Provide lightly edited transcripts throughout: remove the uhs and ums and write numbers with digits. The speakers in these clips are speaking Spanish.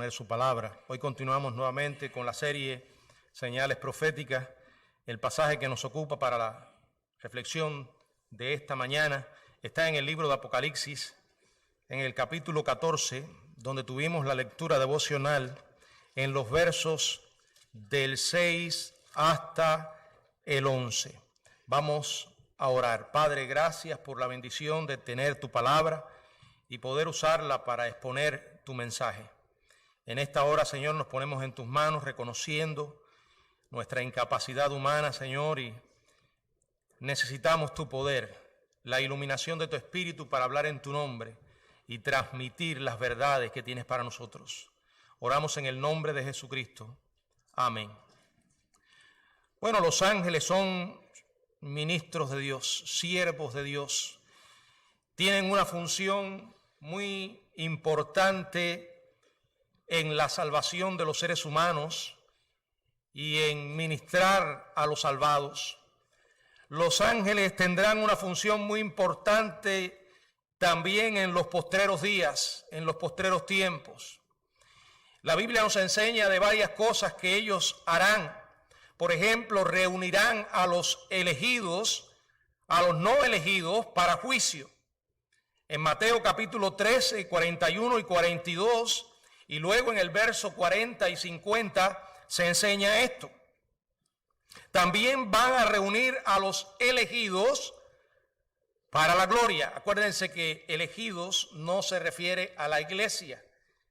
exponer su palabra. Hoy continuamos nuevamente con la serie Señales Proféticas. El pasaje que nos ocupa para la reflexión de esta mañana está en el libro de Apocalipsis, en el capítulo 14, donde tuvimos la lectura devocional en los versos del 6 hasta el 11. Vamos a orar. Padre, gracias por la bendición de tener tu palabra y poder usarla para exponer tu mensaje. En esta hora, Señor, nos ponemos en tus manos reconociendo nuestra incapacidad humana, Señor, y necesitamos tu poder, la iluminación de tu Espíritu para hablar en tu nombre y transmitir las verdades que tienes para nosotros. Oramos en el nombre de Jesucristo. Amén. Bueno, los ángeles son ministros de Dios, siervos de Dios. Tienen una función muy importante en la salvación de los seres humanos y en ministrar a los salvados. Los ángeles tendrán una función muy importante también en los postreros días, en los postreros tiempos. La Biblia nos enseña de varias cosas que ellos harán. Por ejemplo, reunirán a los elegidos, a los no elegidos para juicio. En Mateo capítulo 13, 41 y 42, y luego en el verso 40 y 50 se enseña esto. También van a reunir a los elegidos para la gloria. Acuérdense que elegidos no se refiere a la iglesia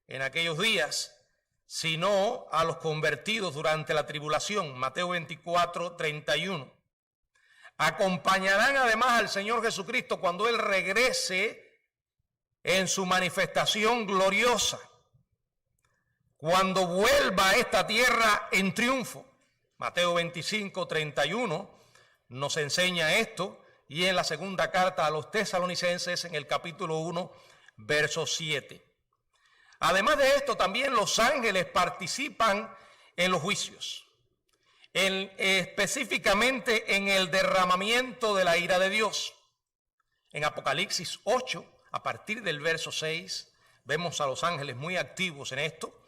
en aquellos días, sino a los convertidos durante la tribulación. Mateo 24, 31. Acompañarán además al Señor Jesucristo cuando Él regrese en su manifestación gloriosa, cuando vuelva a esta tierra en triunfo. Mateo 25, 31 nos enseña esto, y en la segunda carta a los tesalonicenses en el capítulo 1, verso 7. Además de esto, también los ángeles participan en los juicios, específicamente en el derramamiento de la ira de Dios. En Apocalipsis 8, a partir del verso 6, vemos a los ángeles muy activos en esto.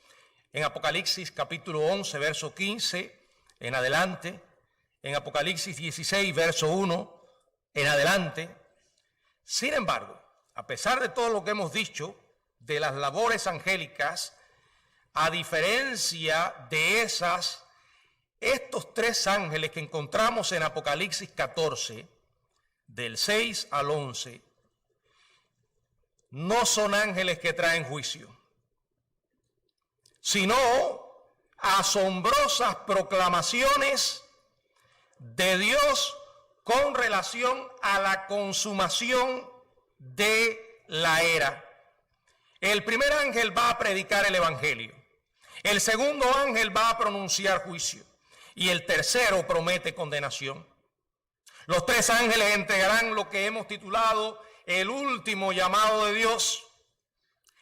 En Apocalipsis capítulo 11, verso 15, en adelante. En Apocalipsis 16, verso 1, en adelante. Sin embargo, a pesar de todo lo que hemos dicho de las labores angélicas, a diferencia de estos tres ángeles que encontramos en Apocalipsis 14, del 6 al 11, no son ángeles que traen juicio, sino asombrosas proclamaciones de Dios con relación a la consumación de la era. El primer ángel va a predicar el evangelio, el segundo ángel va a pronunciar juicio y el tercero promete condenación. Los tres ángeles entregarán lo que hemos titulado el último llamado de Dios.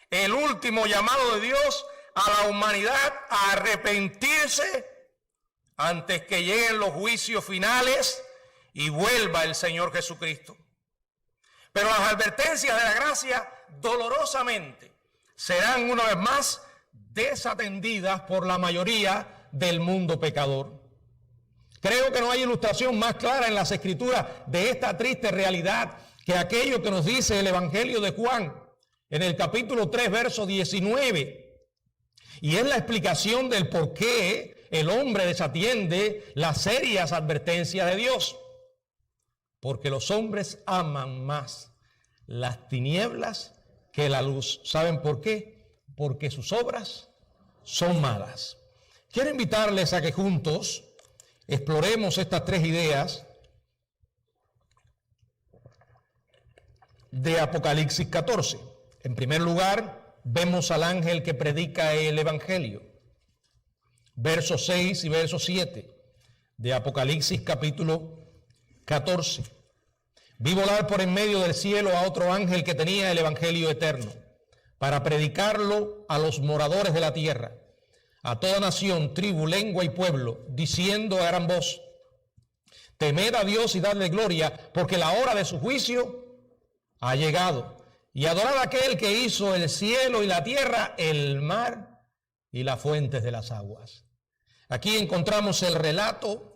El último llamado de Dios a la humanidad a arrepentirse antes que lleguen los juicios finales y vuelva el Señor Jesucristo. Pero las advertencias de la gracia dolorosamente serán una vez más desatendidas por la mayoría del mundo pecador. Creo que no hay ilustración más clara en las Escrituras de esta triste realidad que aquello que nos dice el Evangelio de Juan en el capítulo 3, verso 19. Y es la explicación del por qué el hombre desatiende las serias advertencias de Dios. Porque los hombres aman más las tinieblas que la luz. ¿Saben por qué? Porque sus obras son malas. Quiero invitarles a que juntos exploremos estas tres ideas de Apocalipsis 14. En primer lugar, vemos al ángel que predica el evangelio. Versos 6 y verso 7 de Apocalipsis capítulo 14. Vi volar por en medio del cielo a otro ángel que tenía el evangelio eterno, para predicarlo a los moradores de la tierra, a toda nación, tribu, lengua y pueblo, diciendo a gran voz: temed a Dios y dadle gloria, porque la hora de su juicio ha llegado. Y adorad a aquel que hizo el cielo y la tierra, el mar y las fuentes de las aguas. Aquí encontramos el relato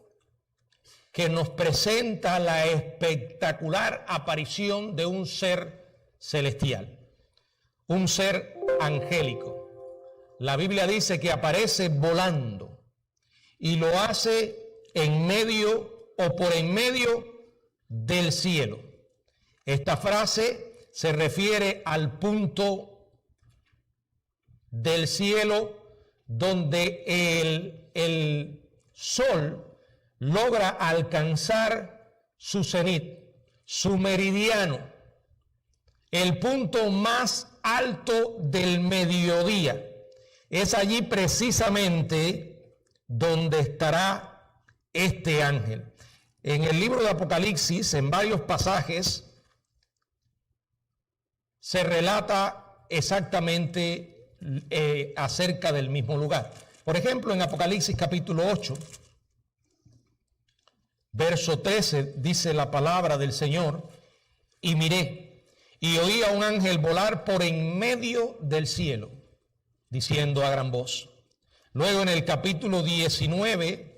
que nos presenta la espectacular aparición de un ser celestial, un ser angélico. La Biblia dice que aparece volando y lo hace en medio o por en medio del cielo. Esta frase se refiere al punto del cielo donde el sol logra alcanzar su cenit, su meridiano, el punto más alto del mediodía. Es allí precisamente donde estará este ángel. En el libro de Apocalipsis, en varios pasajes, se relata exactamente acerca del mismo lugar. Por ejemplo, en Apocalipsis capítulo 8, verso 13, dice la palabra del Señor: y miré, y oí a un ángel volar por en medio del cielo, diciendo a gran voz. Luego en el capítulo 19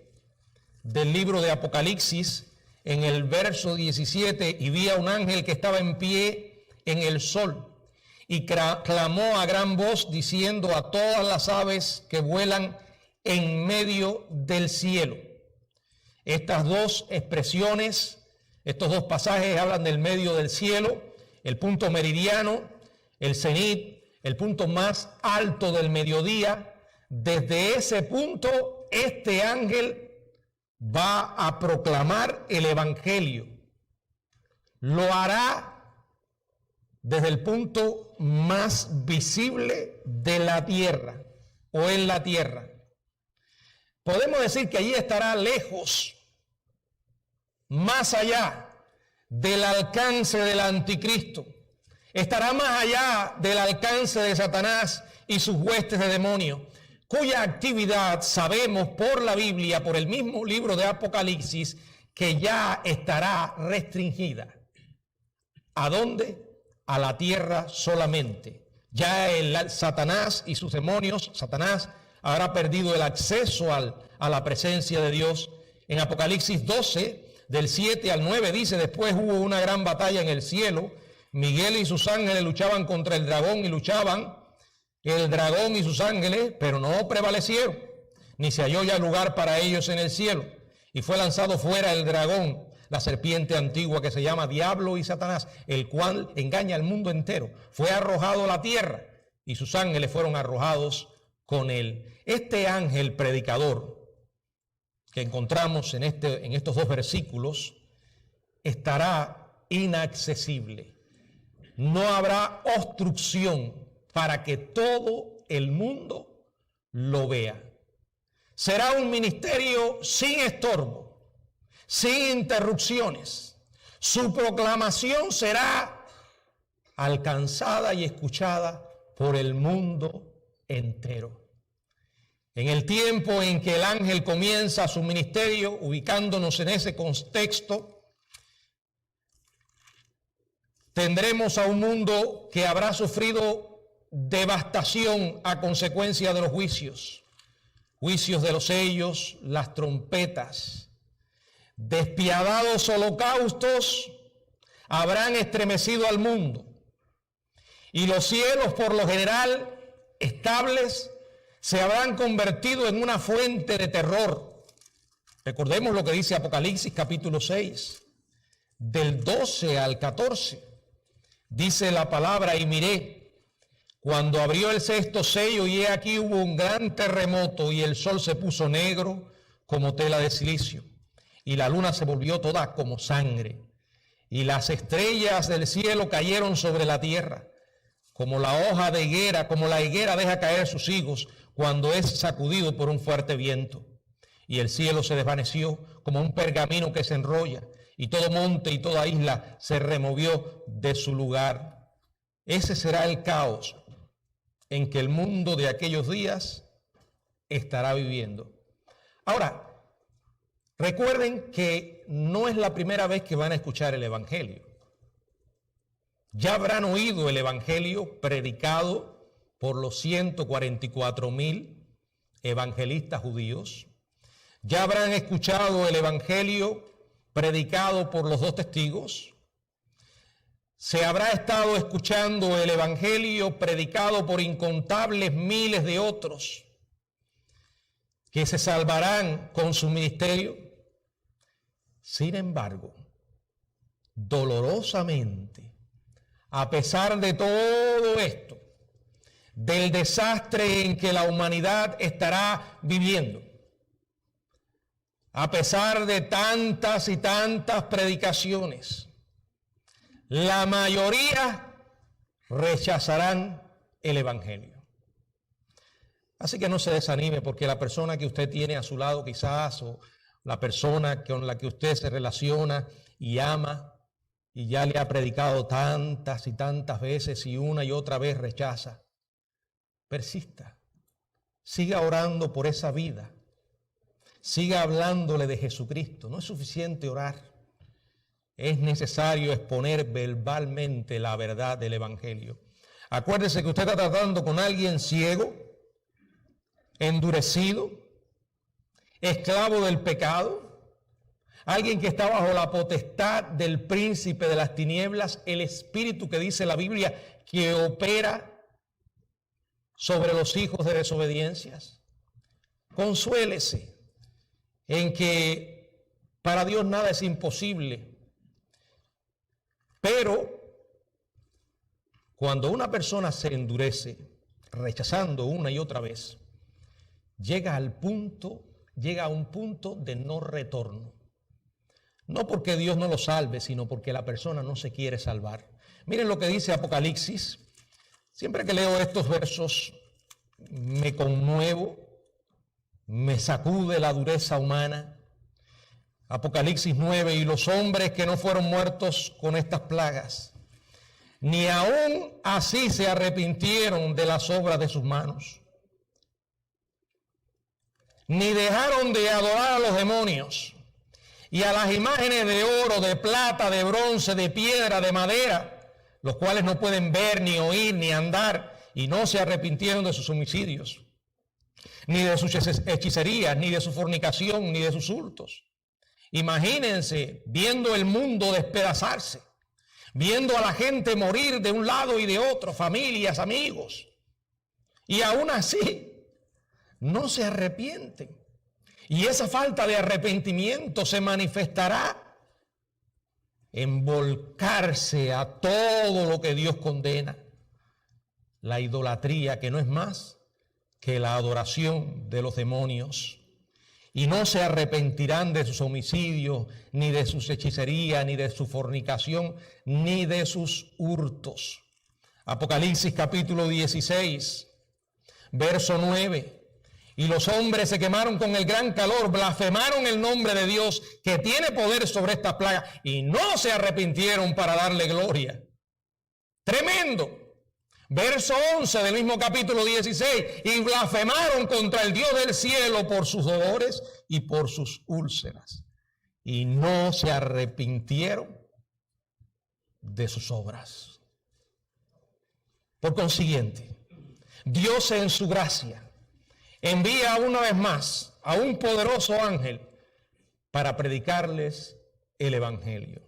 del libro de Apocalipsis, en el verso 17, y vi a un ángel que estaba en pie en el sol, y clamó a gran voz diciendo a todas las aves que vuelan en medio del cielo. Estas dos expresiones, estos dos pasajes hablan del medio del cielo, el punto meridiano, el cenit, el punto más alto del mediodía. Desde ese punto, este ángel va a proclamar el evangelio. Lo hará desde el punto más visible de la tierra o en la tierra. Podemos decir que allí estará lejos, más allá del alcance del anticristo. Estará más allá del alcance de Satanás y sus huestes de demonios, cuya actividad sabemos por la Biblia, por el mismo libro de Apocalipsis, que ya estará restringida. ¿A dónde? A la tierra solamente. Ya el Satanás y sus demonios, Satanás habrá perdido el acceso a la presencia de Dios. En Apocalipsis 12, del 7 al 9, dice: después hubo una gran batalla en el cielo. Miguel y sus ángeles luchaban contra el dragón y luchaban el dragón y sus ángeles, pero no prevalecieron, ni se halló ya lugar para ellos en el cielo. Y fue lanzado fuera el dragón, la serpiente antigua que se llama Diablo y Satanás, el cual engaña al mundo entero. Fue arrojado a la tierra y sus ángeles fueron arrojados con él. Este ángel predicador que encontramos en estos dos versículos estará inaccesible. No habrá obstrucción para que todo el mundo lo vea. Será un ministerio sin estorbo, sin interrupciones. Su proclamación será alcanzada y escuchada por el mundo entero. En el tiempo en que el ángel comienza su ministerio, ubicándonos en ese contexto, tendremos a un mundo que habrá sufrido devastación a consecuencia de los juicios de los sellos, las trompetas. Despiadados holocaustos habrán estremecido al mundo, y los cielos, por lo general estables, se habrán convertido en una fuente de terror. Recordemos lo que dice Apocalipsis capítulo 6, del 12 al 14. Dice la palabra: y miré, cuando abrió el sexto sello, y he aquí hubo un gran terremoto, y el sol se puso negro como tela de silicio, y la luna se volvió toda como sangre, y las estrellas del cielo cayeron sobre la tierra, como la hoja de higuera, como la higuera deja caer sus higos cuando es sacudido por un fuerte viento. Y el cielo se desvaneció como un pergamino que se enrolla, y todo monte y toda isla se removió de su lugar. Ese será el caos en que el mundo de aquellos días estará viviendo. Ahora, recuerden que no es la primera vez que van a escuchar el evangelio. Ya habrán oído el evangelio predicado por los 144,000 evangelistas judíos, ya habrán escuchado el evangelio predicado por los dos testigos, se habrá estado escuchando el evangelio predicado por incontables miles de otros que se salvarán con su ministerio. Sin embargo, dolorosamente, a pesar de todo esto, del desastre en que la humanidad estará viviendo, a pesar de tantas y tantas predicaciones, la mayoría rechazarán el evangelio. Así que no se desanime porque la persona que usted tiene a su lado quizás, o la persona con la que usted se relaciona y ama, y ya le ha predicado tantas y tantas veces y una y otra vez rechaza, persista, siga orando por esa vida, siga hablándole de Jesucristo. No es suficiente orar. Es necesario exponer verbalmente la verdad del evangelio. Acuérdese que usted está tratando con alguien ciego, endurecido, esclavo del pecado, alguien que está bajo la potestad del príncipe de las tinieblas, el espíritu que dice la Biblia que opera sobre los hijos de desobediencias. Consuélese en que para Dios nada es imposible. Pero cuando una persona se endurece, rechazando una y otra vez, llega a un punto de no retorno. No porque Dios no lo salve, sino porque la persona no se quiere salvar. Miren lo que dice Apocalipsis. Siempre que leo estos versos, me conmuevo, me sacude la dureza humana. Apocalipsis 9, y los hombres que no fueron muertos con estas plagas, ni aún así se arrepintieron de las obras de sus manos, ni dejaron de adorar a los demonios y a las imágenes de oro, de plata, de bronce, de piedra, de madera, los cuales no pueden ver, ni oír, ni andar, y no se arrepintieron de sus homicidios, ni de sus hechicerías, ni de su fornicación, ni de sus hurtos. Imagínense viendo el mundo despedazarse, viendo a la gente morir de un lado y de otro, familias, amigos, y aún así no se arrepienten. Y esa falta de arrepentimiento se manifestará en volcarse a todo lo que Dios condena. La idolatría, que no es más que la adoración de los demonios. Y no se arrepentirán de sus homicidios, ni de sus hechicerías, ni de su fornicación, ni de sus hurtos. Apocalipsis capítulo 16, verso 9. Y los hombres se quemaron con el gran calor, blasfemaron el nombre de Dios, que tiene poder sobre esta plaga, y no se arrepintieron para darle gloria. Tremendo. Verso 11 del mismo capítulo 16, y blasfemaron contra el Dios del cielo por sus dolores y por sus úlceras, y no se arrepintieron de sus obras. Por consiguiente, Dios en su gracia envía una vez más a un poderoso ángel para predicarles el evangelio.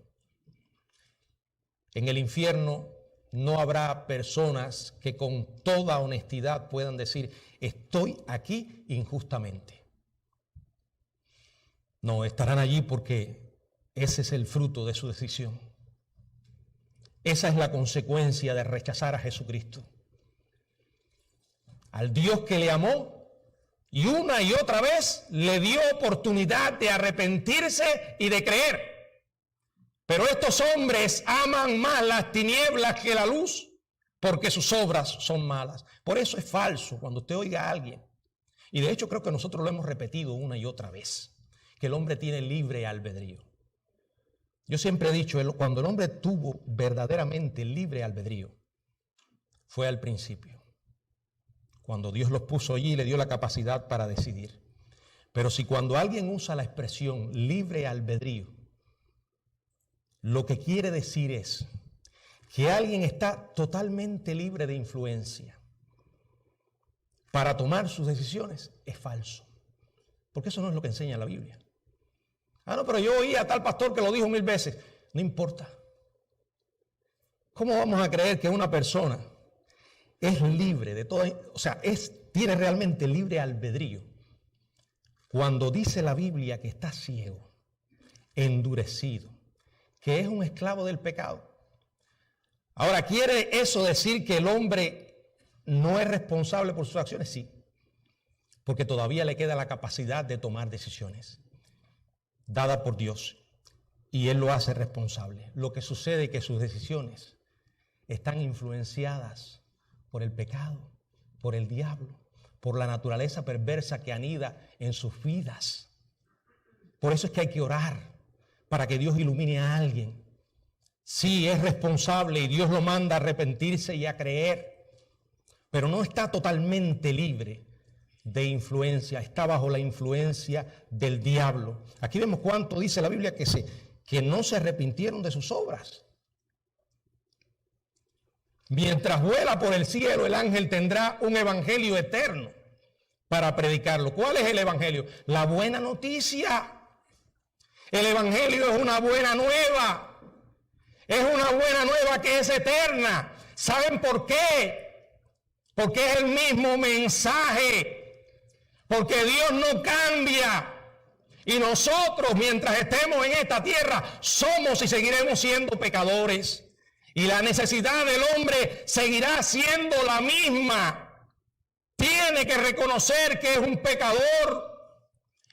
En el infierno no habrá personas que con toda honestidad puedan decir: estoy aquí injustamente. No, estarán allí porque ese es el fruto de su decisión. Esa es la consecuencia de rechazar a Jesucristo, al Dios que le amó y una y otra vez le dio oportunidad de arrepentirse y de creer. Pero estos hombres aman más las tinieblas que la luz, porque sus obras son malas. Por eso es falso cuando usted oiga a alguien, y de hecho creo que nosotros lo hemos repetido una y otra vez, que el hombre tiene libre albedrío. Yo siempre he dicho, cuando el hombre tuvo verdaderamente libre albedrío, fue al principio, cuando Dios los puso allí y le dio la capacidad para decidir. Pero si cuando alguien usa la expresión libre albedrío, lo que quiere decir es que alguien está totalmente libre de influencia, para tomar sus decisiones es falso. Porque eso no es lo que enseña la Biblia. Ah, no, pero yo oí a tal pastor que lo dijo 1000 veces. No importa. ¿Cómo vamos a creer que una persona es libre de toda, o sea, tiene realmente libre albedrío cuando dice la Biblia que está ciego, endurecido, que es un esclavo del pecado? Ahora, ¿quiere eso decir que el hombre no es responsable por sus acciones? Sí, porque todavía le queda la capacidad de tomar decisiones dada por Dios y Él lo hace responsable. Lo que sucede es que sus decisiones están influenciadas por el pecado, por el diablo, por la naturaleza perversa que anida en sus vidas. Por eso es que hay que orar para que Dios ilumine a alguien. Sí, es responsable y Dios lo manda a arrepentirse y a creer, pero no está totalmente libre de influencia, está bajo la influencia del diablo. Aquí vemos cuánto dice la Biblia que no se arrepintieron de sus obras. Mientras vuela por el cielo, el ángel tendrá un evangelio eterno para predicarlo. ¿Cuál es el evangelio? La buena noticia. El evangelio es una buena nueva. Es una buena nueva que es eterna. ¿Saben por qué? Porque es el mismo mensaje. Porque Dios no cambia. Y nosotros, mientras estemos en esta tierra, somos y seguiremos siendo pecadores. Y la necesidad del hombre seguirá siendo la misma. Tiene que reconocer que es un pecador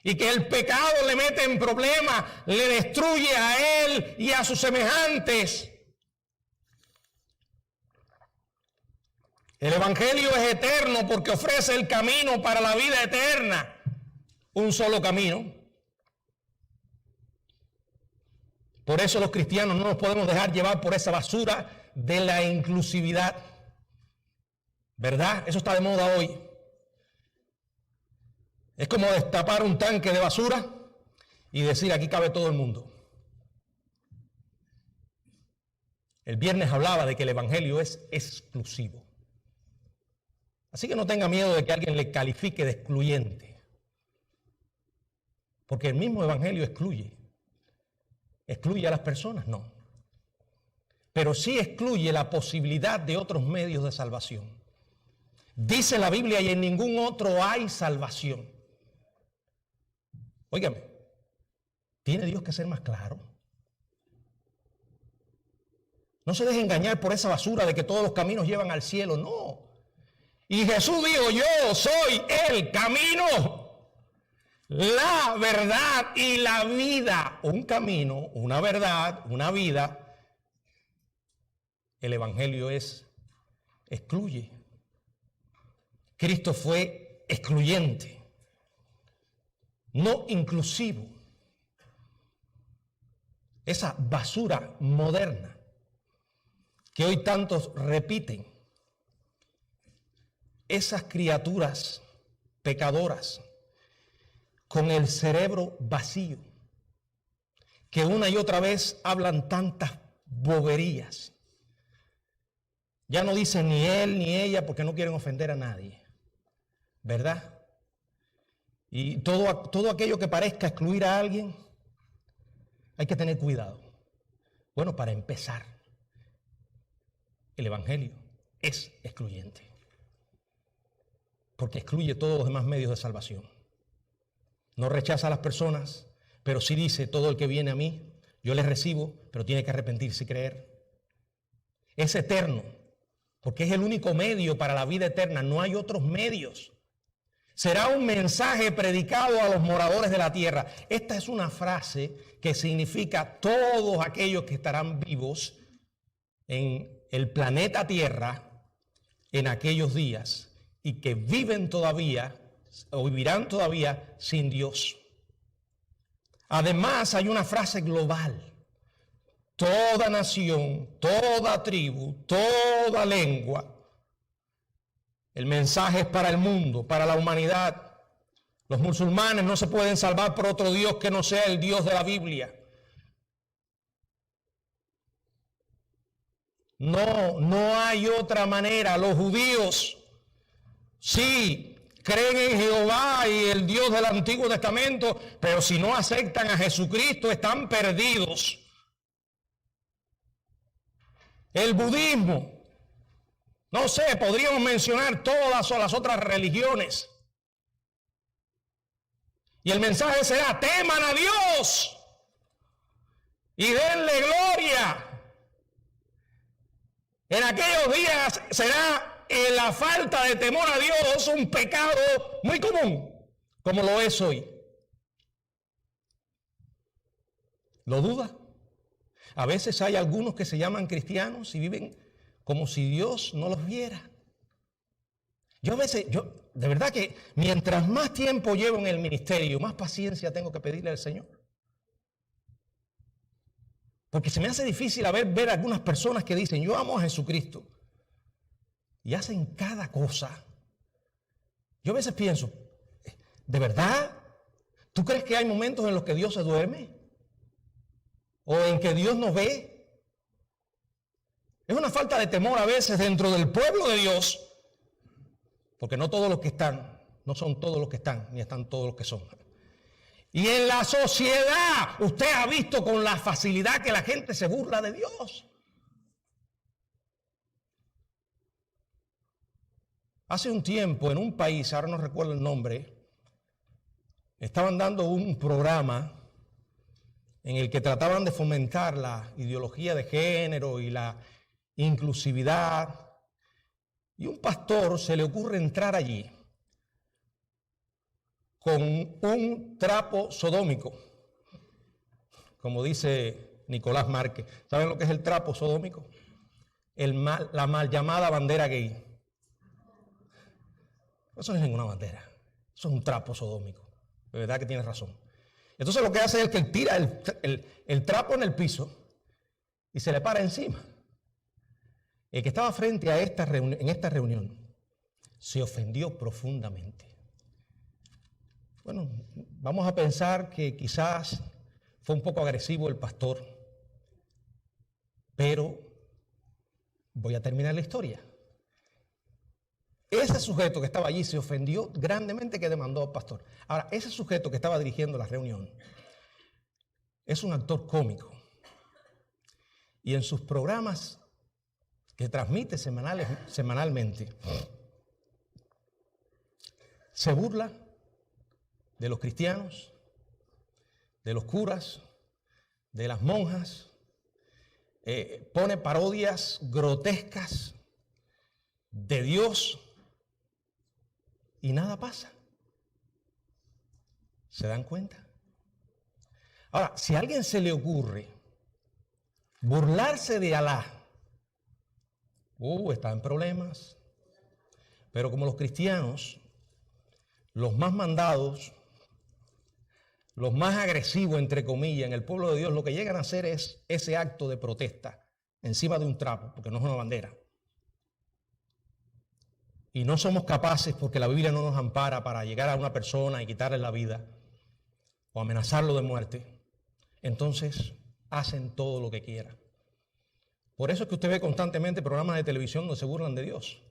y que el pecado le mete en problemas, le destruye a él y a sus semejantes. El evangelio es eterno porque ofrece el camino para la vida eterna. Un solo camino. Por eso los cristianos no nos podemos dejar llevar por esa basura de la inclusividad. ¿Verdad? Eso está de moda hoy. Es como destapar un tanque de basura y decir aquí cabe todo el mundo. El viernes hablaba de que el evangelio es exclusivo. Así que no tenga miedo de que alguien le califique de excluyente. Porque el mismo evangelio excluye. ¿Excluye a las personas? No. Pero sí excluye la posibilidad de otros medios de salvación. Dice la Biblia, y en ningún otro hay salvación. Óigame, ¿tiene Dios que ser más claro? No se deje engañar por esa basura de que todos los caminos llevan al cielo, no. Y Jesús dijo, yo soy el camino, la verdad y la vida. Un camino, una verdad, una vida. El evangelio excluye. Cristo fue excluyente, no inclusivo. Esa basura moderna que hoy tantos repiten, esas criaturas pecadoras con el cerebro vacío, que una y otra vez hablan tantas boberías. Ya no dicen ni él ni ella porque no quieren ofender a nadie, ¿verdad? Y todo aquello que parezca excluir a alguien, hay que tener cuidado. Bueno, para empezar, el evangelio es excluyente, porque excluye todos los demás medios de salvación. No rechaza a las personas, pero sí dice, todo el que viene a mí, yo les recibo, pero tiene que arrepentirse y creer. Es eterno, porque es el único medio para la vida eterna, no hay otros medios. Será un mensaje predicado a los moradores de la tierra. Esta es una frase que significa todos aquellos que estarán vivos en el planeta Tierra en aquellos días y que viven todavía o vivirán todavía sin Dios. Además, hay una frase global. Toda nación, toda tribu, toda lengua. El mensaje es para el mundo, para la humanidad. Los musulmanes no se pueden salvar por otro Dios que no sea el Dios de la Biblia. No hay otra manera. Los judíos Sí, creen en Jehová y el Dios del Antiguo Testamento, pero si no aceptan a Jesucristo están perdidos. El budismo, no sé, podríamos mencionar todas las otras religiones. Y el mensaje será: teman a Dios y denle gloria. En aquellos días será la falta de temor a Dios un pecado muy común, como lo es hoy. ¿Lo duda? A veces hay algunos que se llaman cristianos y viven como si Dios no los viera. De verdad que mientras más tiempo llevo en el ministerio, más paciencia tengo que pedirle al Señor. Porque se me hace difícil ver algunas personas que dicen: yo amo a Jesucristo, y hacen cada cosa. Yo a veces pienso: ¿de verdad? ¿Tú crees que hay momentos en los que Dios se duerme? ¿O en que Dios no ve? Es una falta de temor a veces dentro del pueblo de Dios, porque no todos los que están, no son todos los que están, ni están todos los que son. Y en la sociedad, usted ha visto con la facilidad que la gente se burla de Dios. Hace un tiempo, en un país, ahora no recuerdo el nombre, estaban dando un programa en el que trataban de fomentar la ideología de género y la inclusividad. Y un pastor se le ocurre entrar allí con un trapo sodómico, como dice Nicolás Márquez. ¿Saben lo que es el trapo sodómico? La mal llamada bandera gay. Eso no es ninguna bandera, eso es un trapo sodómico. De verdad que tienes razón. Entonces lo que hace es que él tira el trapo en el piso y se le para encima. El que estaba frente a en esta reunión se ofendió profundamente. Bueno, vamos a pensar que quizás fue un poco agresivo el pastor, pero voy a terminar la historia. Ese sujeto que estaba allí se ofendió grandemente, que demandó al pastor. Ahora, ese sujeto que estaba dirigiendo la reunión es un actor cómico. Y en sus programas que transmite semanalmente, se burla de los cristianos, de los curas, de las monjas, pone parodias grotescas de Dios. Y nada pasa. ¿Se dan cuenta? Ahora, si a alguien se le ocurre burlarse de Alá, está en problemas. Pero como los cristianos, los más mandados, los más agresivos, entre comillas, en el pueblo de Dios, lo que llegan a hacer es ese acto de protesta encima de un trapo, porque no es una bandera. Y no somos capaces, porque la Biblia no nos ampara, para llegar a una persona y quitarle la vida o amenazarlo de muerte. Entonces hacen todo lo que quieran. Por eso es que usted ve constantemente programas de televisión donde se burlan de Dios,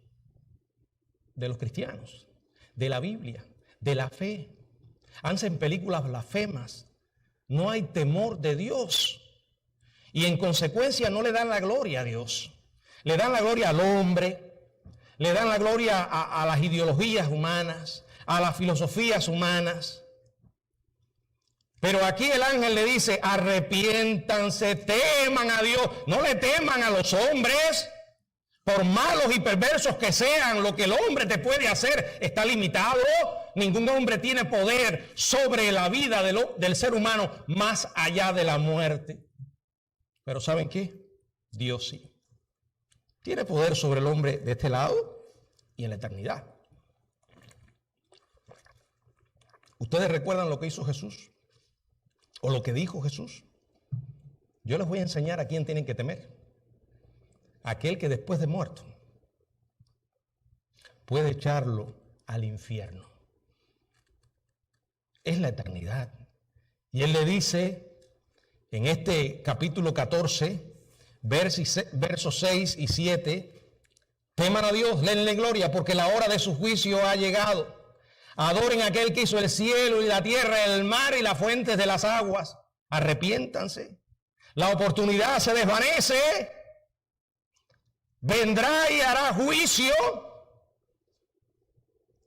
de los cristianos, de la Biblia, de la fe. Hacen películas blasfemas. No hay temor de Dios. Y en consecuencia no le dan la gloria a Dios. Le dan la gloria al hombre. Le dan la gloria a las ideologías humanas, a las filosofías humanas. Pero aquí el ángel le dice: arrepiéntanse, teman a Dios. No le teman a los hombres. Por malos y perversos que sean, lo que el hombre te puede hacer está limitado. Ningún hombre tiene poder sobre la vida del ser humano más allá de la muerte. Pero ¿saben qué? Dios sí. Tiene poder sobre el hombre de este lado y en la eternidad. ¿Ustedes recuerdan lo que hizo Jesús? ¿O lo que dijo Jesús? Yo les voy a enseñar a quién tienen que temer. Aquel que después de muerto puede echarlo al infierno. Es la eternidad. Y él le dice en este capítulo 14, versos 6 y 7, Teman a Dios, denle gloria, porque la hora de su juicio ha llegado. Adoren a aquel que hizo el cielo y la tierra, el mar y las fuentes de las aguas. Arrepiéntanse. La oportunidad se desvanece. Vendrá y hará juicio.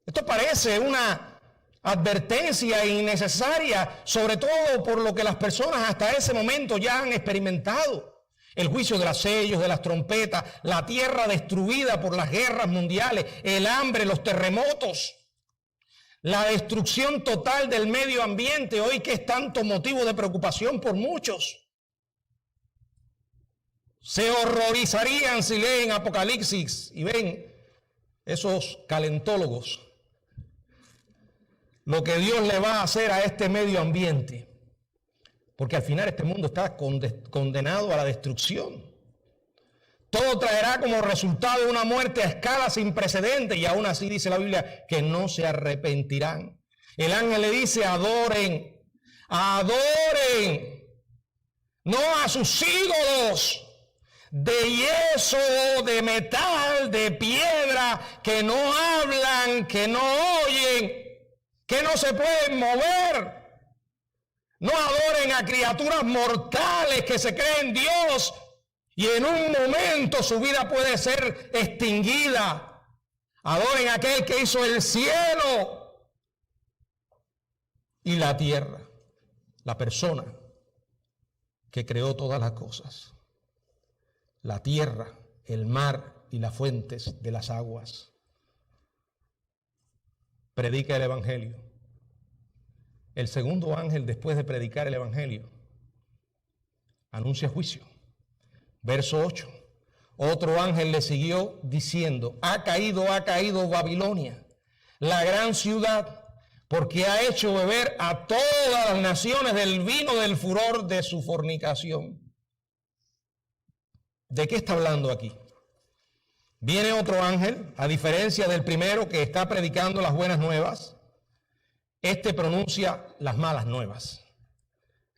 Esto parece una advertencia innecesaria, sobre todo por lo que las personas hasta ese momento ya han experimentado. El juicio de los sellos, de las trompetas, la tierra destruida por las guerras mundiales, el hambre, los terremotos, la destrucción total del medio ambiente, hoy que es tanto motivo de preocupación por muchos. Se horrorizarían si leen Apocalipsis y ven esos calentólogos lo que Dios le va a hacer a este medio ambiente. Porque al final este mundo está condenado a la destrucción. Todo traerá como resultado una muerte a escala sin precedentes, y aún así dice la Biblia que no se arrepentirán. El ángel le dice: adoren, adoren, no a sus ídolos de yeso, de metal, de piedra, que no hablan, que no oyen, que no se pueden mover. No adoren a criaturas mortales que se creen Dios y en un momento su vida puede ser extinguida. Adoren a aquel que hizo el cielo y la tierra, la persona que creó todas las cosas, la tierra, el mar y las fuentes de las aguas. Predica el evangelio. El segundo ángel, después de predicar el evangelio, anuncia juicio. Verso 8. Otro ángel le siguió diciendo: ha caído Babilonia, la gran ciudad, porque ha hecho beber a todas las naciones del vino del furor de su fornicación. ¿De qué está hablando aquí? Viene otro ángel, a diferencia del primero que está predicando las buenas nuevas. Este pronuncia las malas nuevas.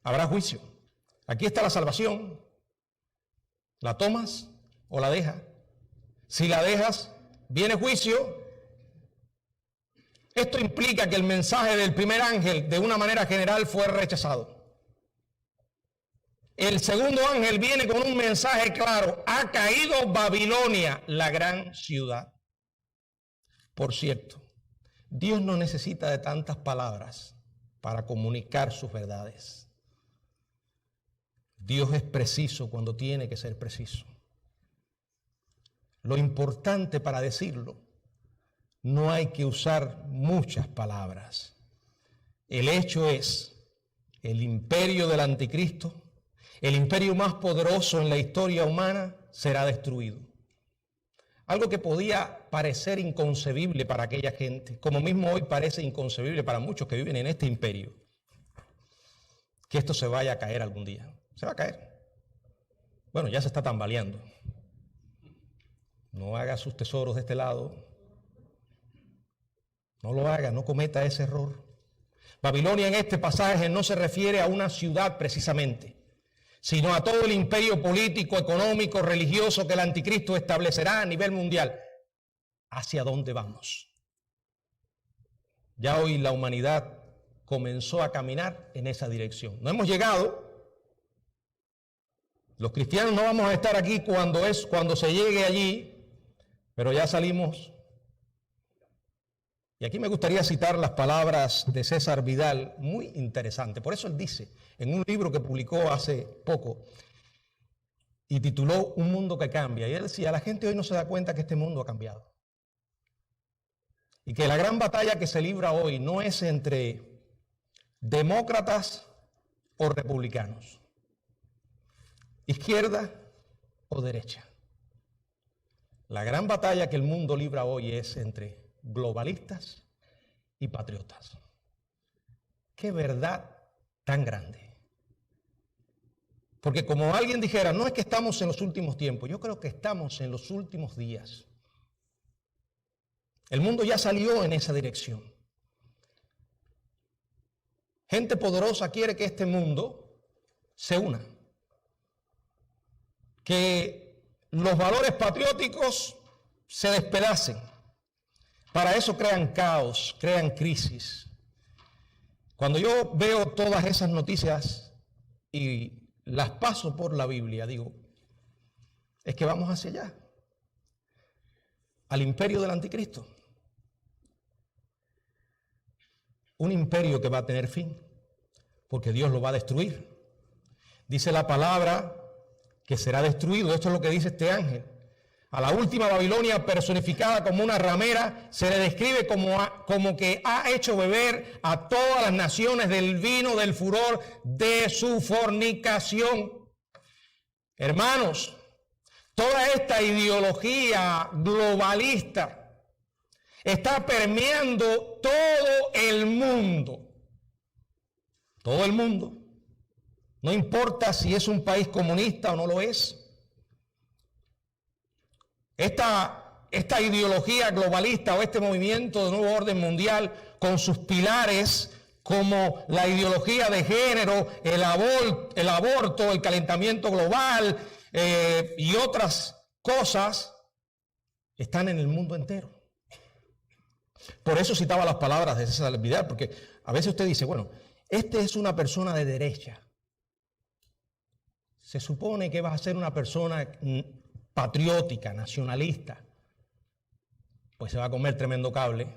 Habrá juicio. Aquí está la salvación. ¿La tomas o la dejas? Si la dejas, viene juicio. Esto implica que el mensaje del primer ángel, de una manera general, fue rechazado. El segundo ángel viene con un mensaje claro: ha caído Babilonia, la gran ciudad. Por cierto, Dios no necesita de tantas palabras para comunicar sus verdades. Dios es preciso cuando tiene que ser preciso. Lo importante para decirlo, no hay que usar muchas palabras. El hecho es: el imperio del anticristo, el imperio más poderoso en la historia humana, será destruido. Algo que podía parecer inconcebible para aquella gente, como mismo hoy parece inconcebible para muchos que viven en este imperio, que esto se vaya a caer algún día. Se va a caer. Bueno, ya se está tambaleando. No haga sus tesoros de este lado. No lo haga, no cometa ese error. Babilonia en este pasaje no se refiere a una ciudad precisamente, sino a todo el imperio político, económico, religioso que el anticristo establecerá a nivel mundial. ¿Hacia dónde vamos? Ya hoy la humanidad comenzó a caminar en esa dirección. No hemos llegado. Los cristianos no vamos a estar aquí cuando se llegue allí, pero ya salimos. Y aquí me gustaría citar las palabras de César Vidal, muy interesante. Por eso él dice, en un libro que publicó hace poco, y tituló Un mundo que cambia, y él decía: la gente hoy no se da cuenta que este mundo ha cambiado. Y que la gran batalla que se libra hoy no es entre demócratas o republicanos, izquierda o derecha. La gran batalla que el mundo libra hoy es entre globalistas y patriotas. Qué verdad tan grande. Porque como alguien dijera, no es que estamos en los últimos tiempos, yo creo que estamos en los últimos días. El mundo ya salió en esa dirección. Gente poderosa quiere que este mundo se una. Que los valores patrióticos se despedacen. Para eso crean caos, crean crisis. Cuando yo veo todas esas noticias y las paso por la Biblia, digo, es que vamos hacia allá, al imperio del anticristo. Un imperio que va a tener fin, porque Dios lo va a destruir. Dice la palabra que será destruido. Esto es lo que dice este ángel. A la última Babilonia, personificada como una ramera, se le describe como que ha hecho beber a todas las naciones del vino del furor de su fornicación. Hermanos, toda esta ideología globalista está permeando todo el mundo. Todo el mundo. No importa si es un país comunista o no lo es. Esta ideología globalista o este movimiento de nuevo orden mundial con sus pilares como la ideología de género, el aborto, el calentamiento global y otras cosas están en el mundo entero. Por eso citaba las palabras de César Vidal, porque a veces usted dice, bueno, este es una persona de derecha. Se supone que va a ser una persona patriótica, nacionalista, pues se va a comer tremendo cable,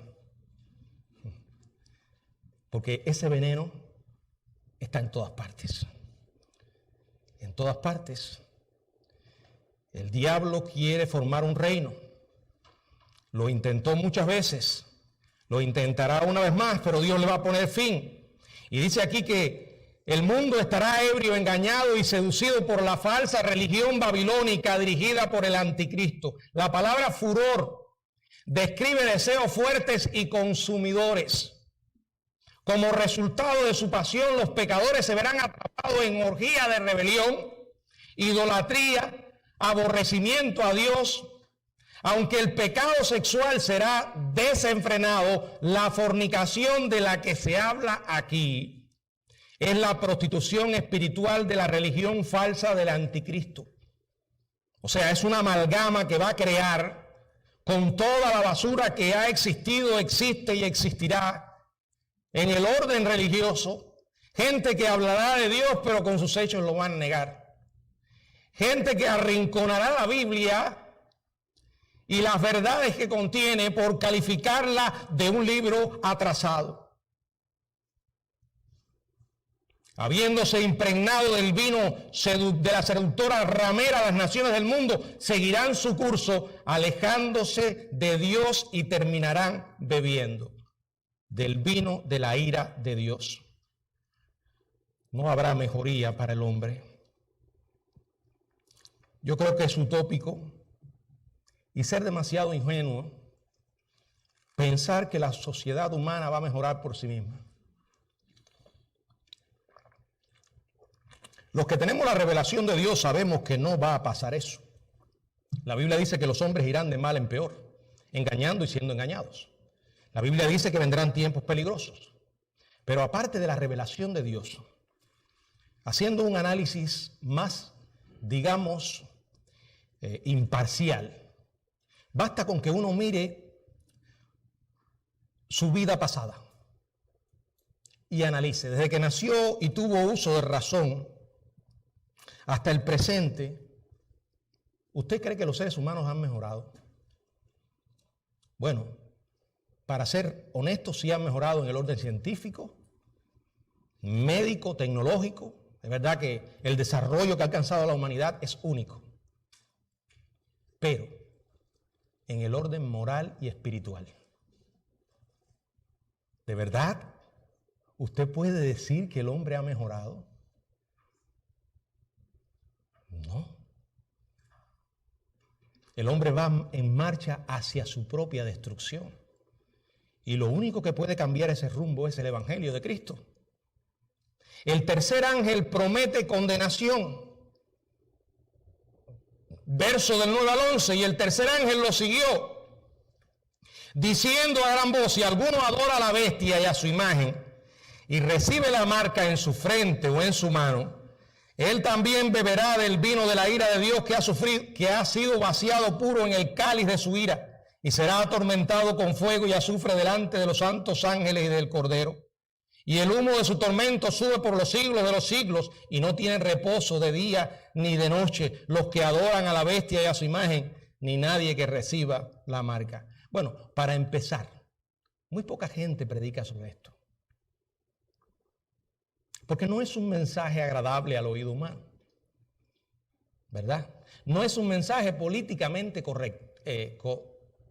porque ese veneno está en todas partes. En todas partes. El diablo quiere formar un reino. Lo intentó muchas veces, lo intentará una vez más, pero Dios le va a poner fin. Y dice aquí que el mundo estará ebrio, engañado y seducido por la falsa religión babilónica dirigida por el anticristo. La palabra furor describe deseos fuertes y consumidores. Como resultado de su pasión, los pecadores se verán atrapados en orgía de rebelión, idolatría, aborrecimiento a Dios. Aunque el pecado sexual será desenfrenado, la fornicación de la que se habla aquí es la prostitución espiritual de la religión falsa del anticristo. O sea, es una amalgama que va a crear con toda la basura que ha existido, existe y existirá en el orden religioso. Gente que hablará de Dios, pero con sus hechos lo van a negar. Gente que arrinconará la Biblia y las verdades que contiene por calificarla de un libro atrasado. Habiéndose impregnado del vino de la seductora ramera, las naciones del mundo seguirán su curso, alejándose de Dios y terminarán bebiendo del vino de la ira de Dios. No habrá mejoría para el hombre. Yo creo que es utópico y ser demasiado ingenuo pensar que la sociedad humana va a mejorar por sí misma. Los que tenemos la revelación de Dios sabemos que no va a pasar eso. La Biblia dice que los hombres irán de mal en peor, engañando y siendo engañados. La Biblia dice que vendrán tiempos peligrosos. Pero aparte de la revelación de Dios, haciendo un análisis más, digamos, imparcial, basta con que uno mire su vida pasada y analice. Desde que nació y tuvo uso de razón hasta el presente, ¿usted cree que los seres humanos han mejorado? Bueno, para ser honestos, sí han mejorado en el orden científico, médico, tecnológico. Es verdad que el desarrollo que ha alcanzado la humanidad es único. Pero en el orden moral y espiritual, ¿de verdad usted puede decir que el hombre ha mejorado? No. El hombre va en marcha hacia su propia destrucción. Y lo único que puede cambiar ese rumbo es el Evangelio de Cristo. El tercer ángel promete condenación. Verso del 9 al 11. Y el tercer ángel lo siguió, diciendo a gran voz: si alguno adora a la bestia y a su imagen, y recibe la marca en su frente o en su mano, Él también beberá del vino de la ira de Dios que ha sido vaciado puro en el cáliz de su ira, y será atormentado con fuego y azufre delante de los santos ángeles y del Cordero. Y el humo de su tormento sube por los siglos de los siglos, y no tienen reposo de día ni de noche los que adoran a la bestia y a su imagen, ni nadie que reciba la marca. Bueno, para empezar, muy poca gente predica sobre esto, porque no es un mensaje agradable al oído humano, ¿verdad? No es un mensaje políticamente correcto,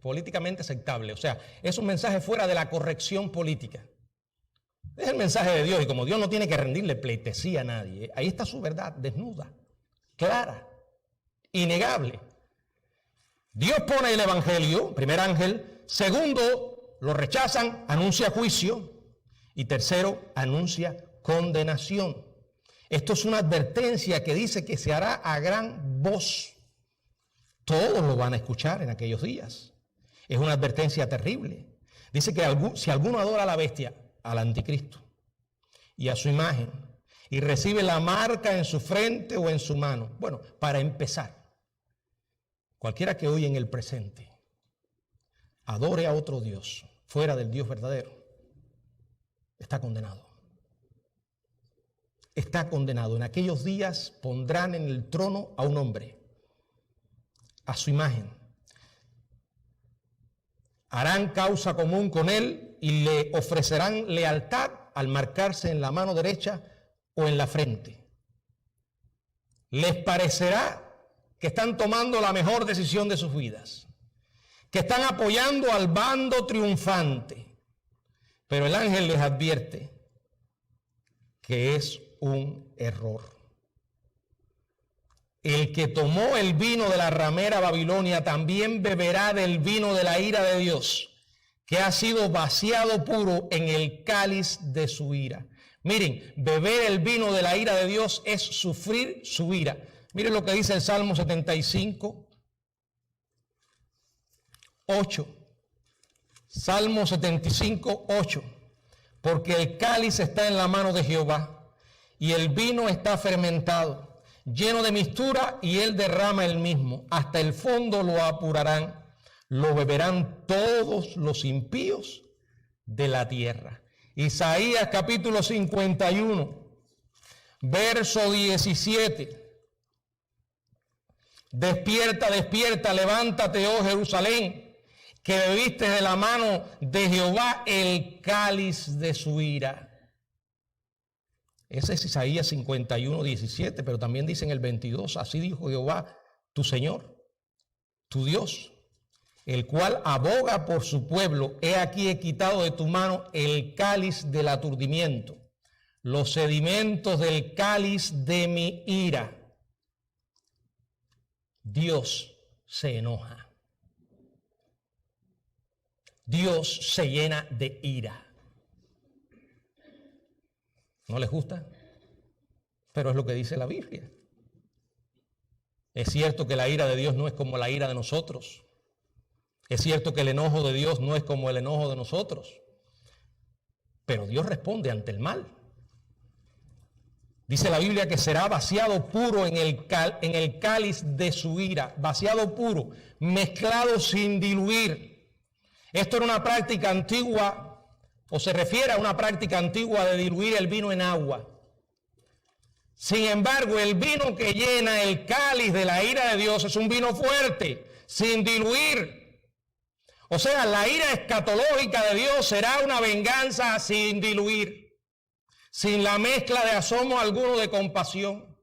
políticamente aceptable. O sea, es un mensaje fuera de la corrección política. Es el mensaje de Dios, y como Dios no tiene que rendirle pleitesía a nadie, ahí está su verdad desnuda, clara, innegable. Dios pone el evangelio, primer ángel. Segundo, lo rechazan, anuncia juicio. Y tercero, anuncia condenación. Esto es una advertencia que dice que se hará a gran voz. Todos lo van a escuchar en aquellos días. Es una advertencia terrible. Dice que si alguno adora a la bestia, al anticristo, y a su imagen, y recibe la marca en su frente o en su mano. Bueno, para empezar, cualquiera que hoy en el presente adore a otro Dios fuera del Dios verdadero, está condenado. Está condenado. En aquellos días pondrán en el trono a un hombre, a su imagen. Harán causa común con él y le ofrecerán lealtad al marcarse en la mano derecha o en la frente. Les parecerá que están tomando la mejor decisión de sus vidas, que están apoyando al bando triunfante. Pero el ángel les advierte que es un error. El que tomó el vino de la ramera Babilonia también beberá del vino de la ira de Dios, que ha sido vaciado puro en el cáliz de su ira. Miren, beber el vino de la ira de Dios es sufrir su ira. Miren lo que dice el Salmo 75, 8. Salmo 75, 8. Porque el cáliz está en la mano de Jehová, y el vino está fermentado, lleno de mistura, y él derrama el mismo. Hasta el fondo lo apurarán. Lo beberán todos los impíos de la tierra. Isaías capítulo 51, verso 17. Despierta, despierta, levántate, oh Jerusalén, que bebiste de la mano de Jehová el cáliz de su ira. Ese es Isaías 51, 17, pero también dice en el 22, así dijo Jehová, tu Señor, tu Dios, el cual aboga por su pueblo. He aquí he quitado de tu mano el cáliz del aturdimiento, los sedimentos del cáliz de mi ira. Dios se enoja. Dios se llena de ira. ¿No les gusta? Pero es lo que dice la Biblia. Es cierto que la ira de Dios no es como la ira de nosotros. Es cierto que el enojo de Dios no es como el enojo de nosotros. Pero Dios responde ante el mal. Dice la Biblia que será vaciado puro en el cáliz de su ira. Vaciado puro, mezclado sin diluir. Esto era una práctica antigua, o se refiere a una práctica antigua de diluir el vino en agua. Sin embargo, el vino que llena el cáliz de la ira de Dios es un vino fuerte, sin diluir. O sea, la ira escatológica de Dios será una venganza sin diluir, sin la mezcla de asomo alguno de compasión.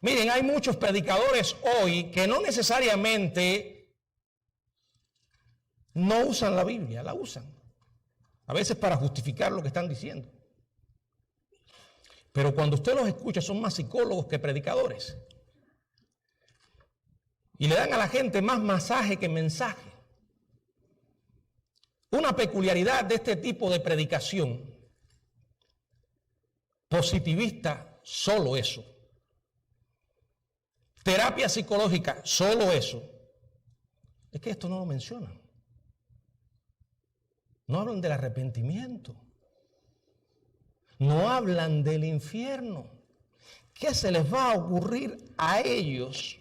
Miren, hay muchos predicadores hoy que no necesariamente no usan la Biblia, la usan. A veces para justificar lo que están diciendo. Pero cuando usted los escucha, son más psicólogos que predicadores. Y le dan a la gente más masaje que mensaje. Una peculiaridad de este tipo de predicación positivista, solo eso. Terapia psicológica, solo eso. Es que esto no lo mencionan. No hablan del arrepentimiento. No hablan del infierno. ¿qué se les va a ocurrir a ellos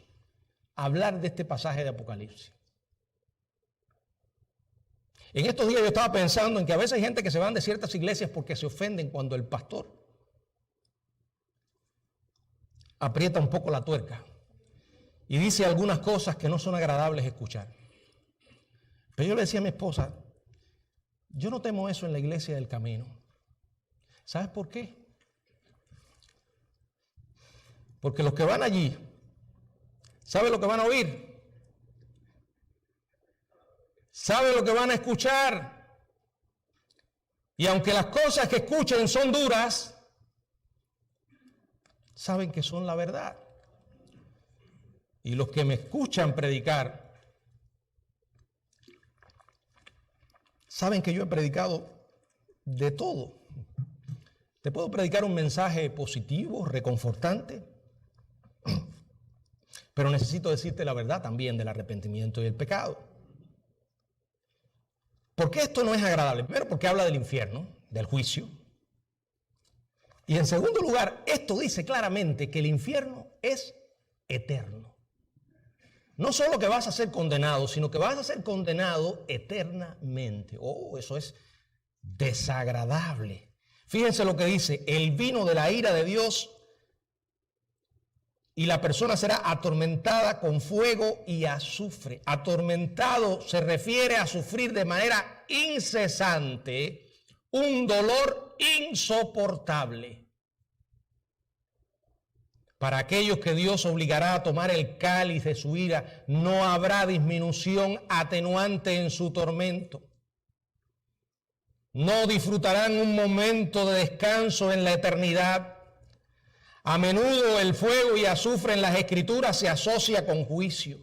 hablar de este pasaje de Apocalipsis? En estos días yo estaba pensando en que a veces hay gente que se van de ciertas iglesias porque se ofenden cuando el pastor aprieta un poco la tuerca y dice algunas cosas que no son agradables escuchar. Pero yo le decía a mi esposa, yo no temo eso en la iglesia del camino. ¿Sabes por qué? Porque los que van allí, ¿saben lo que van a oír? ¿Saben lo que van a escuchar? Y aunque las cosas que escuchen son duras, saben que son la verdad. Y los que me escuchan predicar, saben que yo he predicado de todo. Te puedo predicar un mensaje positivo, reconfortante, pero necesito decirte la verdad también del arrepentimiento y el pecado. ¿Por qué esto no es agradable? Primero, porque habla del infierno, del juicio. Y en segundo lugar, esto dice claramente que el infierno es eterno. No solo que vas a ser condenado, sino que vas a ser condenado eternamente. Oh, eso es desagradable. Fíjense lo que dice, el vino de la ira de Dios, y la persona será atormentada con fuego y azufre. Atormentado se refiere a sufrir de manera incesante un dolor insoportable. Para aquellos que Dios obligará a tomar el cáliz de su ira, no habrá disminución atenuante en su tormento. No disfrutarán un momento de descanso en la eternidad. A menudo el fuego y azufre en las Escrituras se asocia con juicio.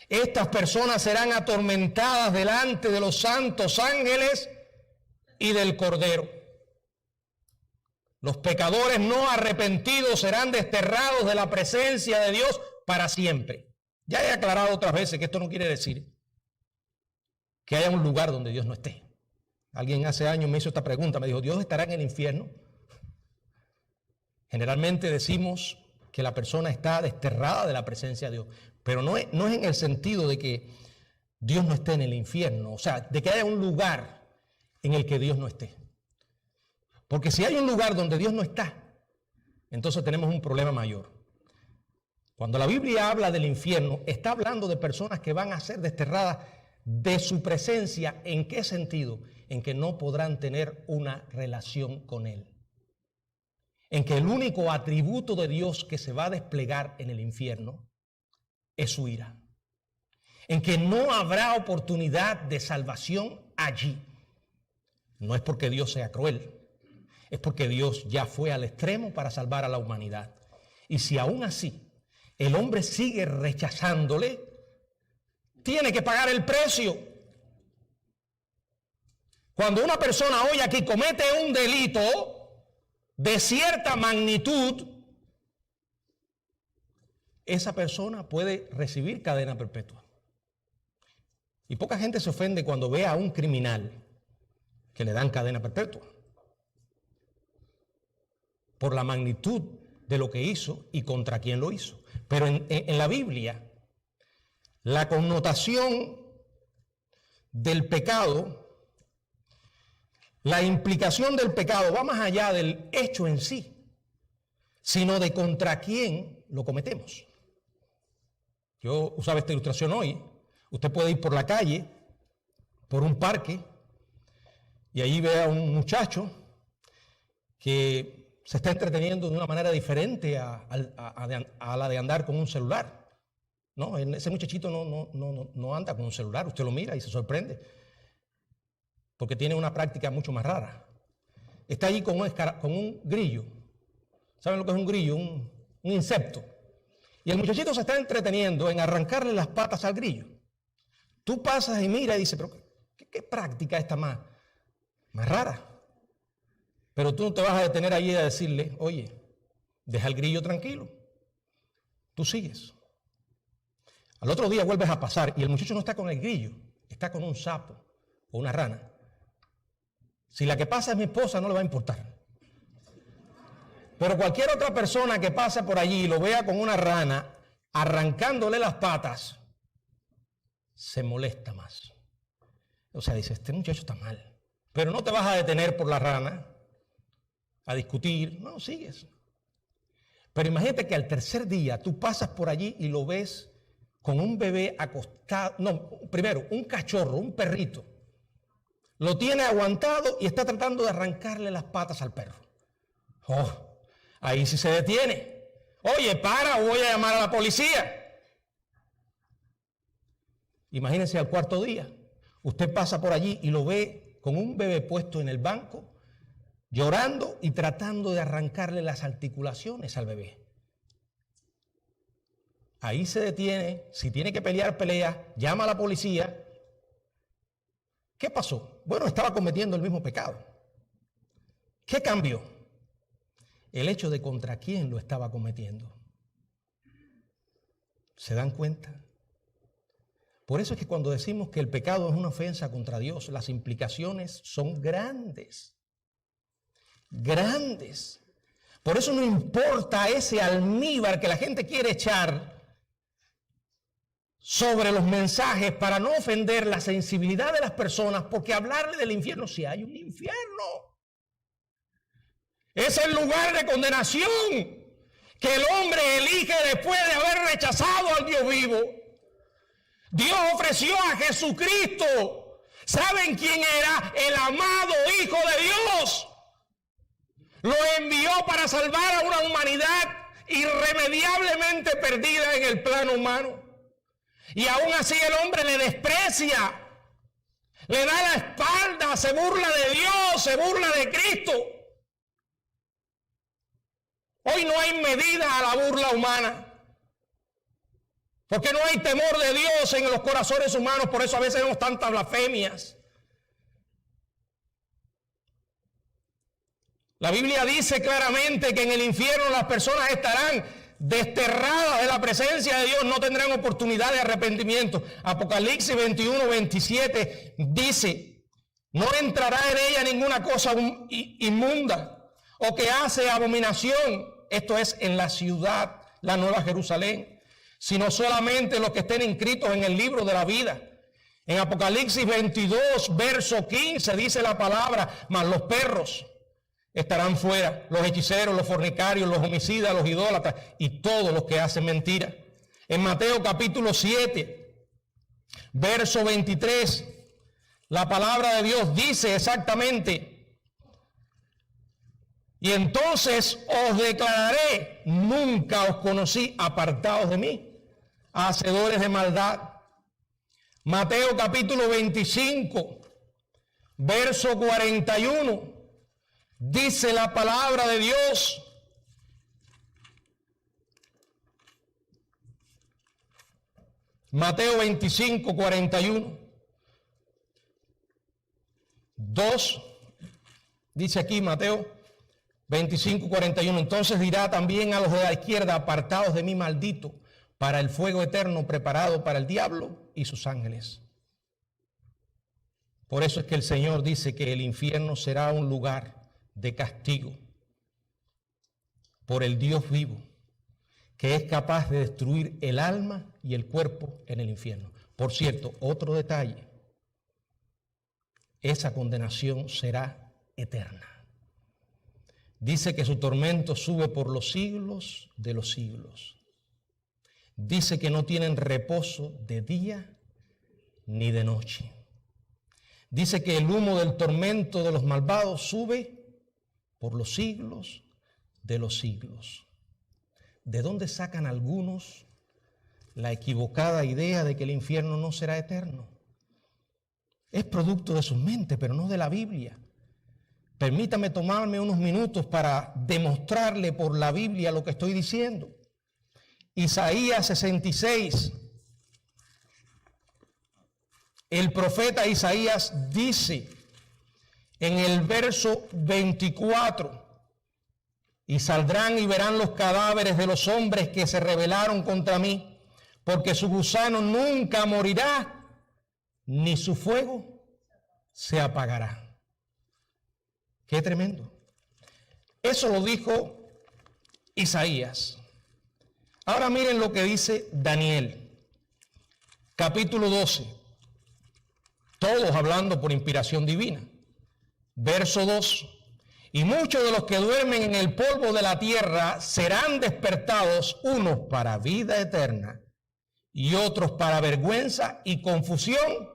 Estas personas serán atormentadas delante de los santos ángeles y del Cordero. Los pecadores no arrepentidos serán desterrados de la presencia de Dios para siempre. Ya he aclarado otras veces que esto no quiere decir que haya un lugar donde Dios no esté. Alguien hace años me hizo esta pregunta, me dijo, ¿Dios estará en el infierno? Generalmente decimos que la persona está desterrada de la presencia de Dios, pero no es en el sentido de que Dios no esté en el infierno, o sea, de que haya un lugar en el que Dios no esté. Porque si hay un lugar donde Dios no está, entonces tenemos un problema mayor. Cuando la Biblia habla del infierno, está hablando de personas que van a ser desterradas de su presencia. ¿En qué sentido? En que no podrán tener una relación con Él. En que el único atributo de Dios que se va a desplegar en el infierno es su ira. En que no habrá oportunidad de salvación allí. No es porque Dios sea cruel, es porque Dios ya fue al extremo para salvar a la humanidad. Y si aún así el hombre sigue rechazándole, tiene que pagar el precio. Cuando una persona hoy aquí comete un delito de cierta magnitud, esa persona puede recibir cadena perpetua. Y poca gente se ofende cuando ve a un criminal que le dan cadena perpetua por la magnitud de lo que hizo y contra quién lo hizo. Pero en la Biblia, la connotación del pecado, la implicación del pecado va más allá del hecho en sí, sino de contra quién lo cometemos. Yo usaba esta ilustración hoy. Usted puede ir por la calle, por un parque, y allí ve a un muchacho que se está entreteniendo de una manera diferente a la de andar con un celular. No, ese muchachito no anda con un celular. Usted lo mira y se sorprende, porque tiene una práctica mucho más rara. Está allí con un grillo. ¿Saben lo que es un grillo? Un insecto. Y el muchachito se está entreteniendo en arrancarle las patas al grillo. Tú pasas y miras y dices, pero ¿qué práctica esta más rara? Pero tú no te vas a detener allí a decirle, oye, deja el grillo tranquilo. Tú sigues. Al otro día vuelves a pasar y el muchacho no está con el grillo, está con un sapo o una rana. Si la que pasa es mi esposa, no le va a importar. Pero cualquier otra persona que pase por allí y lo vea con una rana arrancándole las patas, se molesta más. O sea, dice, este muchacho está mal. Pero no te vas a detener por la rana a discutir. No, sigues. Pero imagínate que al tercer día tú pasas por allí y lo ves con un bebé acostado. No, primero, un cachorro, un perrito. Lo tiene aguantado y está tratando de arrancarle las patas al perro. Oh, ahí sí se detiene. Oye, para o voy a llamar a la policía. Imagínense al cuarto día. Usted pasa por allí y lo ve con un bebé puesto en el banco, llorando y tratando de arrancarle las articulaciones al bebé. Ahí se detiene. Si tiene que pelear, pelea. Llama a la policía. ¿Qué pasó? Bueno, estaba cometiendo el mismo pecado. ¿Qué cambió? El hecho de contra quién lo estaba cometiendo. ¿Se dan cuenta? Por eso es que cuando decimos que el pecado es una ofensa contra Dios, las implicaciones son grandes. Grandes. Por eso no importa ese almíbar que la gente quiere echar sobre los mensajes para no ofender la sensibilidad de las personas, porque hablarle del infierno, si hay un infierno, es el lugar de condenación que el hombre elige después de haber rechazado al Dios vivo. Dios ofreció a Jesucristo. ¿Saben quién era? El amado Hijo de Dios. Lo envió para salvar a una humanidad irremediablemente perdida en el plano humano. Y aún así el hombre le desprecia, le da la espalda, se burla de Dios, se burla de Cristo. Hoy no hay medida a la burla humana, porque no hay temor de Dios en los corazones humanos, por eso a veces vemos tantas blasfemias. La Biblia dice claramente que en el infierno las personas estarán desterradas de la presencia de Dios, no tendrán oportunidad de arrepentimiento. Apocalipsis 21, 27 dice, no entrará en ella ninguna cosa inmunda o que hace abominación, esto es en la ciudad, la Nueva Jerusalén, sino solamente los que estén inscritos en el libro de la vida. En Apocalipsis 22, verso 15 dice la palabra, mas los perros estarán fuera, los hechiceros, los fornicarios, los homicidas, los idólatras y todos los que hacen mentira. En Mateo capítulo 7, verso 23, la palabra de Dios dice exactamente, y entonces os declararé, nunca os conocí, apartados de mí, hacedores de maldad. Mateo capítulo 25, verso 41. Dice la palabra de Dios, Mateo 25, 41, 2, dice aquí Mateo 25, 41, entonces dirá también a los de la izquierda, apartados de mí, maldito, para el fuego eterno preparado para el diablo y sus ángeles. Por eso es que el Señor dice que el infierno será un lugar de castigo por el Dios vivo, que es capaz de destruir el alma y el cuerpo en el infierno. Por cierto, otro detalle, esa condenación será eterna. Dice que su tormento sube por los siglos de los siglos. Dice que no tienen reposo de día ni de noche. Dice que el humo del tormento de los malvados sube por los siglos de los siglos. ¿De dónde sacan algunos la equivocada idea de que el infierno no será eterno? Es producto de sus mentes, pero no de la Biblia. Permítame tomarme unos minutos para demostrarle por la Biblia lo que estoy diciendo. Isaías 66. El profeta Isaías dice en el verso 24, y saldrán y verán los cadáveres de los hombres que se rebelaron contra mí, porque su gusano nunca morirá, ni su fuego se apagará. Qué tremendo. Eso lo dijo Isaías. Ahora miren lo que dice Daniel, capítulo 12. Todos hablando por inspiración divina. Verso 2. Y muchos de los que duermen en el polvo de la tierra serán despertados, unos para vida eterna y otros para vergüenza y confusión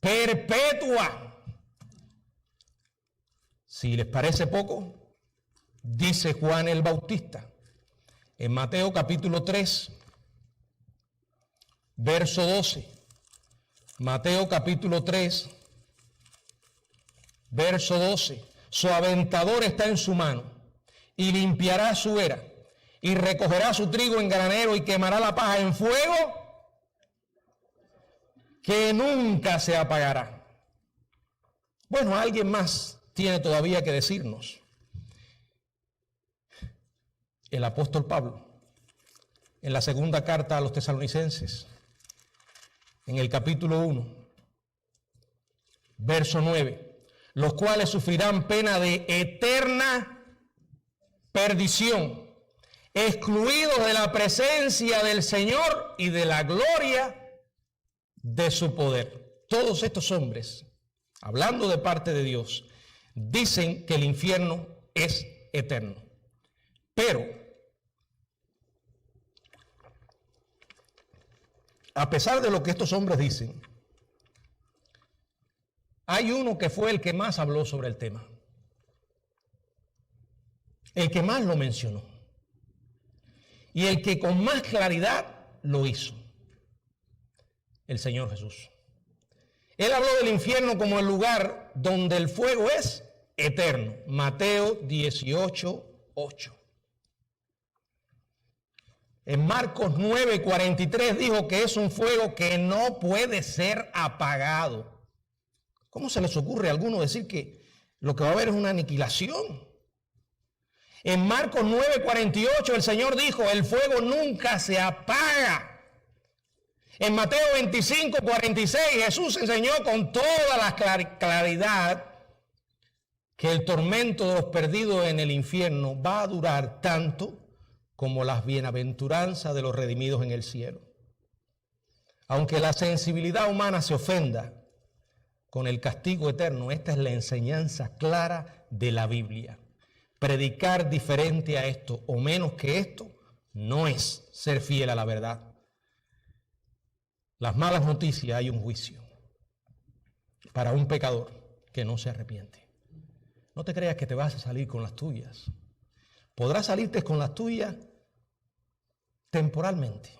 perpetua. Si les parece poco, dice Juan el Bautista en Mateo capítulo 3, verso 12. Mateo capítulo 3, verso 12. Su aventador está en su mano y limpiará su era y recogerá su trigo en granero y quemará la paja en fuego que nunca se apagará. Bueno, alguien más tiene todavía que decirnos. El apóstol Pablo, en la segunda carta a los tesalonicenses, en el capítulo 1, verso 9, los cuales sufrirán pena de eterna perdición, excluidos de la presencia del Señor y de la gloria de su poder. Todos estos hombres, hablando de parte de Dios, dicen que el infierno es eterno. Pero, a pesar de lo que estos hombres dicen, hay uno que fue el que más habló sobre el tema, el que más lo mencionó y el que con más claridad lo hizo, el Señor Jesús. Él habló del infierno como el lugar donde el fuego es eterno. Mateo 18:8. En Marcos 9:43 dijo que es un fuego que no puede ser apagado. ¿Cómo se les ocurre a alguno decir que lo que va a haber es una aniquilación? En Marcos 9:48 el Señor dijo, el fuego nunca se apaga. En Mateo 25:46 Jesús enseñó con toda la claridad que el tormento de los perdidos en el infierno va a durar tanto como las bienaventuranzas de los redimidos en el cielo. Aunque la sensibilidad humana se ofenda con el castigo eterno, esta es la enseñanza clara de la Biblia. Predicar diferente a esto o menos que esto no es ser fiel a la verdad. Las malas noticias, hay un juicio para un pecador que no se arrepiente. No te creas que te vas a salir con las tuyas. Podrás salirte con las tuyas temporalmente.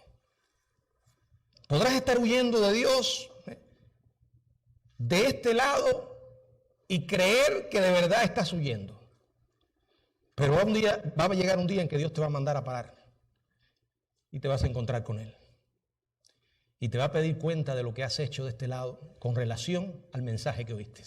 Podrás estar huyendo de Dios de este lado y creer que de verdad estás huyendo. Pero va a llegar un día en que Dios te va a mandar a parar y te vas a encontrar con Él. Y te va a pedir cuenta de lo que has hecho de este lado con relación al mensaje que oíste.